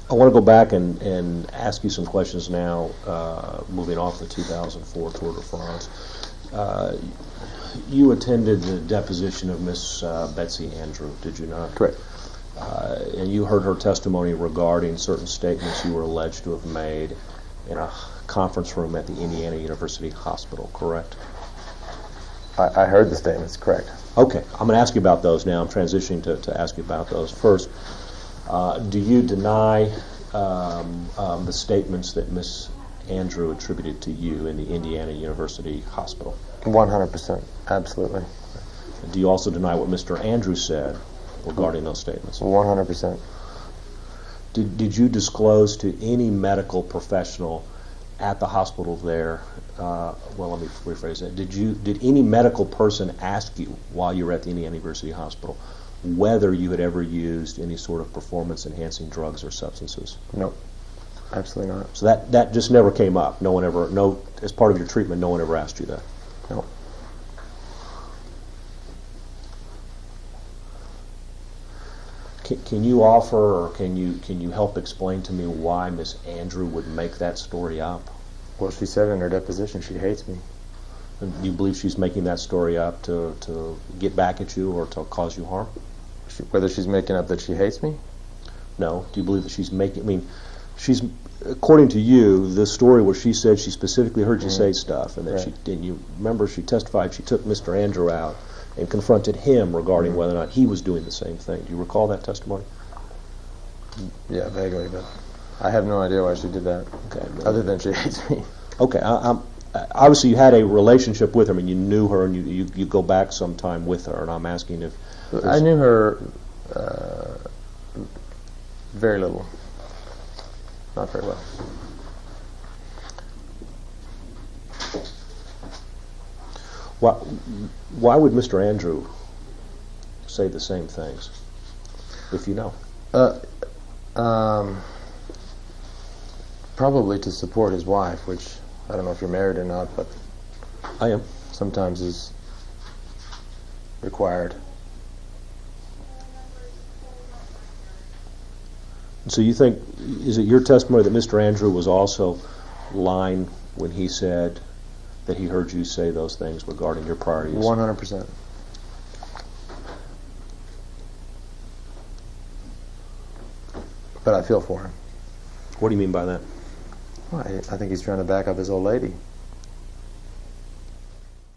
I want to go back and ask you some questions now, moving off the 2004 Tour de France. You attended the deposition of Miss Betsy Andrew, did you not? Correct. And you heard her testimony regarding certain statements you were alleged to have made in a conference room at the Indiana University Hospital, correct? I heard the statements, correct. Okay, I'm going to ask you about those now. I'm transitioning to ask you about those. First, do you deny the statements that Miss Andrew attributed to you in the Indiana University Hospital? 100%, absolutely. Do you also deny what Mr. Andrew said regarding those statements? 100%. Did you disclose to any medical professional at the hospital there, well, let me rephrase that, did any medical person ask you while you were at the Indiana University Hospital whether you had ever used any sort of performance-enhancing drugs or substances? No, absolutely not. So that just never came up? As part of your treatment, no one ever asked you that? No. Can you offer, or can you help explain to me why Miss Andrew would make that story up? Well, she said in her deposition she hates me. And do you believe she's making that story up to get back at you or to cause you harm? Whether she's making up that she hates me? No. Do you believe that she's making, she's, according to you, the story where she said she specifically heard you say stuff, and that Right. you remember she testified she took Mr. Andrew out and confronted him regarding whether or not he was doing the same thing. Do you recall that testimony? Yeah, vaguely, but I have no idea why she did that, Okay. other than she hates me. Okay. Obviously, you had a relationship with her, and you knew her, and you go back sometime with her, and I'm asking if... I knew her very little. Not very well. Why would Mr. Andrew say the same things, if you know? Probably to support his wife, which I don't know if you're married or not, but I am. sometimes is required. So you think, is it your testimony that Mr. Andrew was also lying when he said that he heard you say those things regarding your prior use? 100%. But I feel for him. What do you mean by that? Well, I think he's trying to back up his old lady.